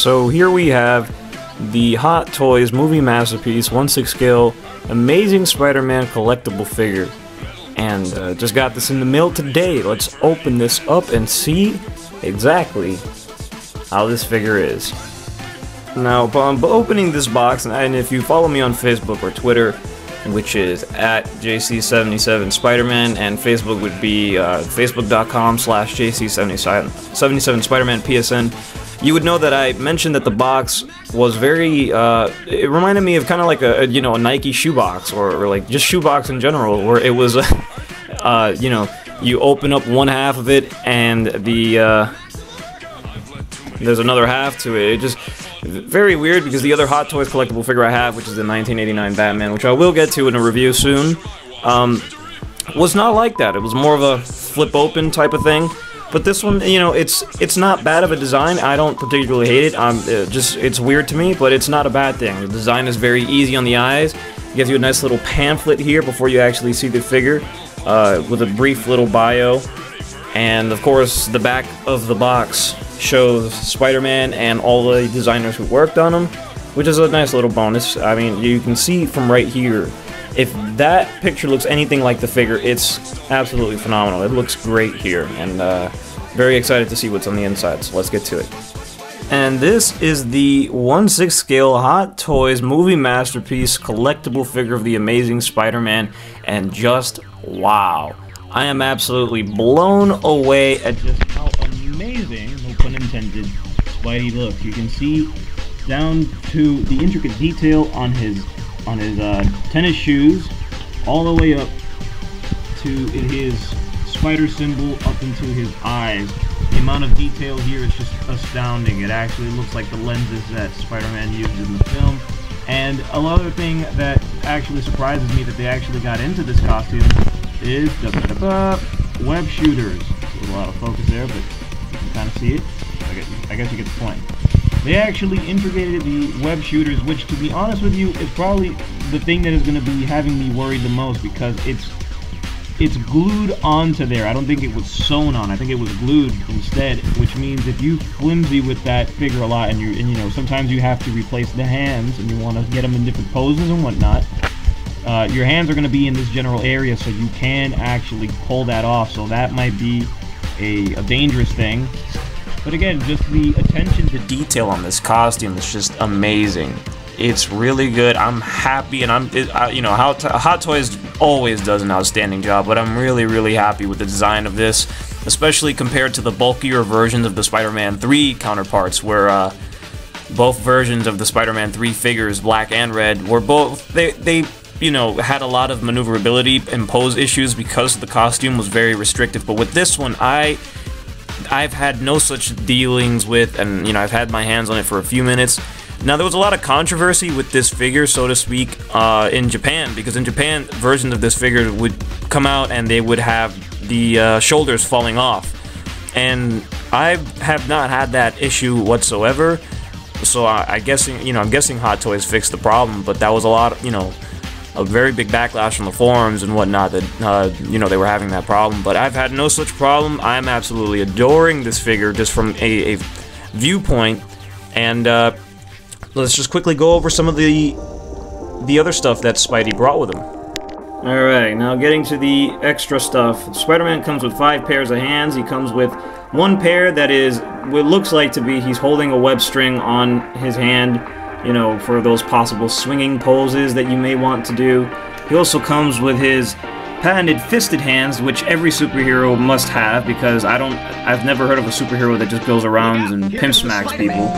So here we have the Hot Toys movie masterpiece 1/6 scale Amazing Spider-Man collectible figure, and just got this in the mail today. Let's open this up and see exactly how this figure is. Now, upon opening this box, and if you follow me on Facebook or Twitter, which is at JC77Spiderman, and Facebook would be facebook.com/JC77Spiderman PSN, you would know that I mentioned that the box was very, it reminded me of kind of like a Nike shoebox, or like just shoebox in general, where it was, you open up one half of it and there's another half to it. It just, very weird, because the other Hot Toys collectible figure I have, which is the 1989 Batman, which I will get to in a review soon, was not like that. It was more of a flip open type of thing. But this one, it's not bad of a design. I don't particularly hate it. It's weird to me, but it's not a bad thing. The design is very easy on the eyes. It gives you a nice little pamphlet here before you actually see the figure, with a brief little bio. And of course, the back of the box shows Spider-Man and all the designers who worked on him, which is a nice little bonus. I mean, you can see from right here, if that picture looks anything like the figure, it's absolutely phenomenal. It looks great here, and very excited to see what's on the inside, so let's get to it. And this is the 1/6 scale Hot Toys movie masterpiece collectible figure of the Amazing Spider-Man, and just wow. I am absolutely blown away at just how amazing, no pun intended, Spidey looks. You can see down to the intricate detail on his tennis shoes, all the way up to his spider symbol, up into his eyes. The amount of detail here is just astounding. It actually looks like the lenses that Spider-Man used in the film. And another thing that actually surprises me that they actually got into this costume is web shooters. There's a lot of focus there, but you can kind of see it. I guess you get the point. They actually integrated the web shooters, which, to be honest with you, is probably the thing that is going to be having me worried the most, because it's glued onto there. I don't think it was sewn on. I think it was glued instead, which means if you flimsy with that figure a lot, and sometimes you have to replace the hands, and you want to get them in different poses and whatnot, your hands are going to be in this general area, so you can actually pull that off. So that might be a dangerous thing. But again, just the attention to detail on this costume is just amazing. It's really good. I'm happy, and Hot Toys always does an outstanding job, but I'm really, really happy with the design of this, especially compared to the bulkier versions of the Spider-Man 3 counterparts, where both versions of the Spider-Man 3 figures, black and red, were both, they had a lot of maneuverability and pose issues because the costume was very restrictive. But with this one, I've had no such dealings with, and I've had my hands on it for a few minutes. Now, there was a lot of controversy with this figure, so to speak, in Japan, because in Japan, versions of this figure would come out and they would have the shoulders falling off. And I have not had that issue whatsoever, so I'm guessing Hot Toys fixed the problem, but that was a very big backlash on the forums and whatnot that, they were having that problem. But I've had no such problem. I'm absolutely adoring this figure just from a viewpoint. And let's just quickly go over some of the other stuff that Spidey brought with him. Alright, now getting to the extra stuff. Spider-Man comes with 5 pairs of hands. He comes with one pair that is, what looks like to be, he's holding a web string on his hand, for those possible swinging poses that you may want to do. He also comes with his patented fisted hands, which every superhero must have, because I've never heard of a superhero that just goes around and pimp smacks people.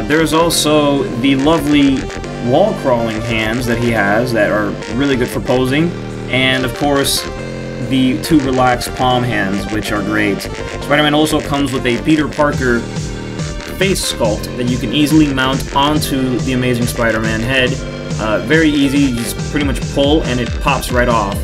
There's also the lovely wall-crawling hands that he has that are really good for posing, and of course, the 2 relaxed palm hands, which are great. Spider-Man also comes with a Peter Parker face sculpt that you can easily mount onto the Amazing Spider-Man head. Very easy, you just pretty much pull and it pops right off.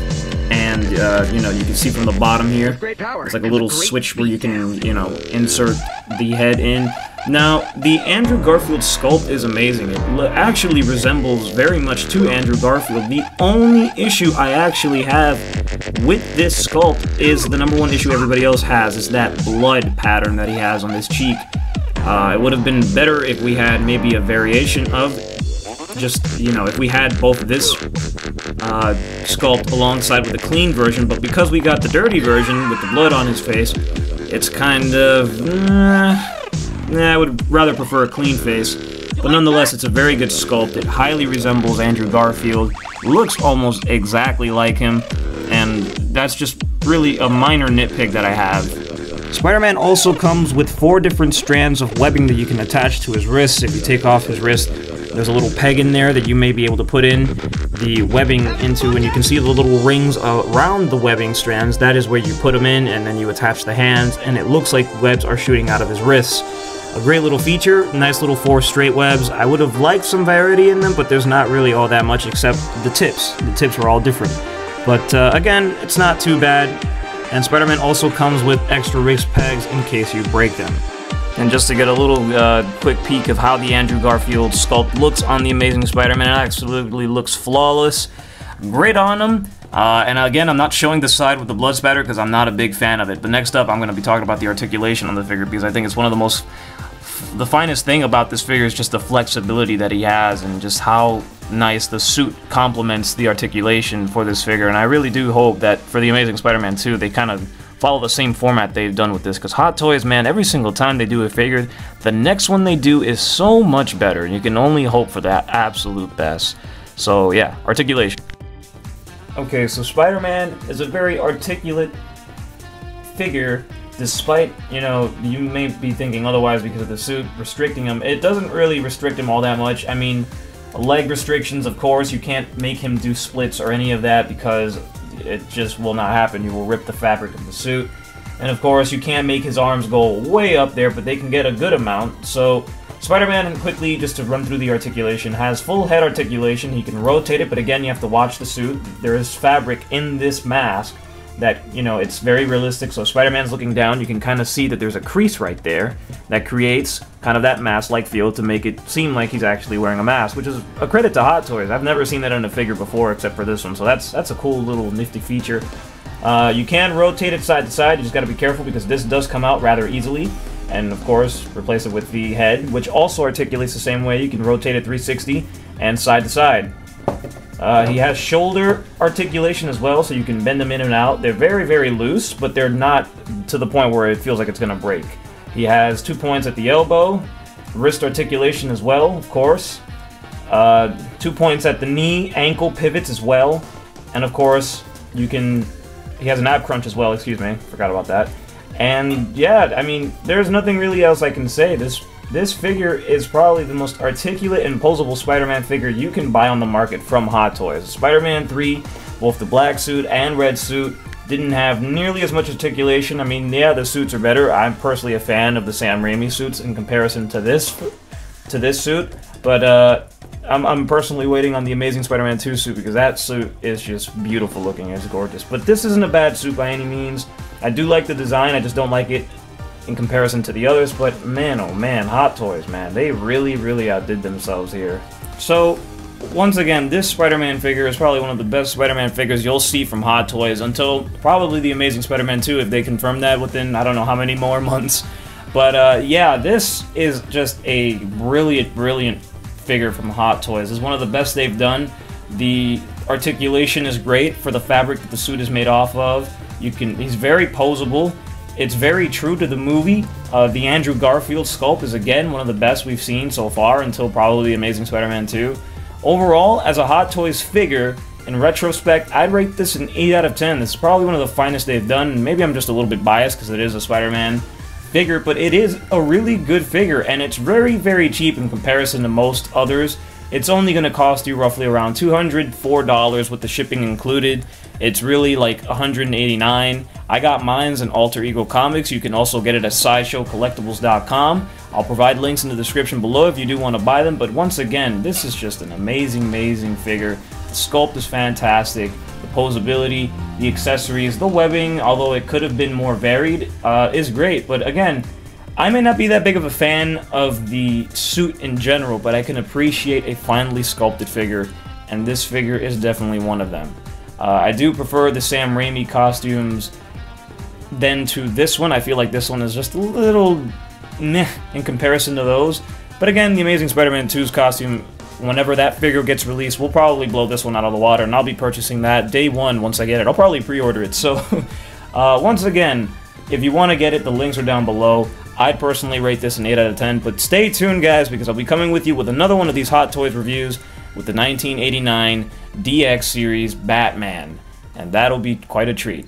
And, you can see from the bottom here, it's like a little switch where you can, insert the head in. Now, the Andrew Garfield sculpt is amazing. It actually resembles very much to Andrew Garfield. The only issue I actually have with this sculpt is the #1 issue everybody else has, is that blood pattern that he has on his cheek. It would have been better if we had maybe a variation of just, you know, if we had both this sculpt alongside with a clean version, but because we got the dirty version with the blood on his face, it's kind of, I would rather prefer a clean face. But nonetheless, it's a very good sculpt. It highly resembles Andrew Garfield, looks almost exactly like him, and that's just really a minor nitpick that I have. Spider-Man also comes with 4 different strands of webbing that you can attach to his wrists. If you take off his wrist, there's a little peg in there that you may be able to put in the webbing into, and you can see the little rings around the webbing strands. That is where you put them in, and then you attach the hands, and it looks like webs are shooting out of his wrists. A great little feature, nice little 4 straight webs. I would have liked some variety in them, but there's not really all that much except the tips. The tips are all different. But again, it's not too bad. And Spider-Man also comes with extra wrist pegs in case you break them. And just to get a little quick peek of how the Andrew Garfield sculpt looks on the Amazing Spider-Man, it absolutely looks flawless. Great on him. And again, I'm not showing the side with the blood spatter because I'm not a big fan of it. But next up, I'm going to be talking about the articulation on the figure because I think it's one of the most... The finest thing about this figure is just the flexibility that he has and just how nice the suit complements the articulation for this figure. And I really do hope that for the Amazing Spider-Man 2, they kind of follow the same format they've done with this. Because Hot Toys, man, every single time they do a figure, the next one they do is so much better. And you can only hope for that absolute best. So yeah, articulation. Okay, so Spider-Man is a very articulate figure. Despite, you know, you may be thinking otherwise because of the suit restricting him, it doesn't really restrict him all that much. I mean, leg restrictions, of course, you can't make him do splits or any of that because it just will not happen. You will rip the fabric of the suit. And of course, you can't make his arms go way up there, but they can get a good amount. So, Spider-Man, quickly, just to run through the articulation, has full head articulation. He can rotate it, but again, you have to watch the suit. There is fabric in this mask that, you know, it's very realistic. So Spider-Man's looking down, you can kind of see that there's a crease right there that creates kind of that mask-like feel to make it seem like he's actually wearing a mask, which is a credit to Hot Toys. I've never seen that in a figure before except for this one, so that's a cool little nifty feature. You can rotate it side to side, you just got to be careful because this does come out rather easily. And of course, replace it with the head, which also articulates the same way. You can rotate it 360 and side to side. He has shoulder articulation as well, so you can bend them in and out. They're very, very loose, but they're not to the point where it feels like it's going to break. He has 2 points at the elbow, wrist articulation as well, of course. 2 points at the knee, ankle pivots as well. And of course, he has an ab crunch as well, excuse me, forgot about that. And yeah, I mean, there's nothing really else I can say. This figure is probably the most articulate and posable Spider-Man figure you can buy on the market from Hot Toys. Spider-Man 3, both the black suit and red suit, didn't have nearly as much articulation. I mean, yeah, the suits are better. I'm personally a fan of the Sam Raimi suits in comparison to this suit, but I'm personally waiting on the Amazing Spider-Man 2 suit because that suit is just beautiful looking. It's gorgeous. But this isn't a bad suit by any means. I do like the design, I just don't like it in comparison to the others, but man, oh man, Hot Toys, man, they really, really outdid themselves here. So, once again, this Spider-Man figure is probably one of the best Spider-Man figures you'll see from Hot Toys until probably the Amazing Spider-Man 2, if they confirm that within, I don't know how many more months. But yeah, this is just a brilliant, brilliant figure from Hot Toys. It's one of the best they've done. The articulation is great for the fabric that the suit is made off of. He's very posable. It's very true to the movie. The Andrew Garfield sculpt is again one of the best we've seen so far until probably The Amazing Spider-Man 2. Overall, as a Hot Toys figure, in retrospect, I'd rate this an 8 out of 10. This is probably one of the finest they've done, and maybe I'm just a little bit biased because it is a Spider-Man figure, but it is a really good figure, and it's very, very cheap in comparison to most others. It's only going to cost you roughly around $204 with the shipping included. It's really like $189. I got mine's in Alter Ego Comics. You can also get it at SideshowCollectibles.com. I'll provide links in the description below if you do want to buy them. But once again, this is just an amazing, amazing figure. The sculpt is fantastic. The posability, the accessories, the webbing, although it could have been more varied, is great. But again, I may not be that big of a fan of the suit in general, but I can appreciate a finely sculpted figure, and this figure is definitely one of them. I do prefer the Sam Raimi costumes than to this one. I feel like this one is just a little meh in comparison to those. But again, the Amazing Spider-Man 2's costume, whenever that figure gets released, we'll probably blow this one out of the water, and I'll be purchasing that day one once I get it. I'll probably pre-order it. So, once again, if you want to get it, the links are down below. I'd personally rate this an 8 out of 10, but stay tuned, guys, because I'll be coming with you with another one of these Hot Toys reviews with the 1989 DX series Batman, and that'll be quite a treat.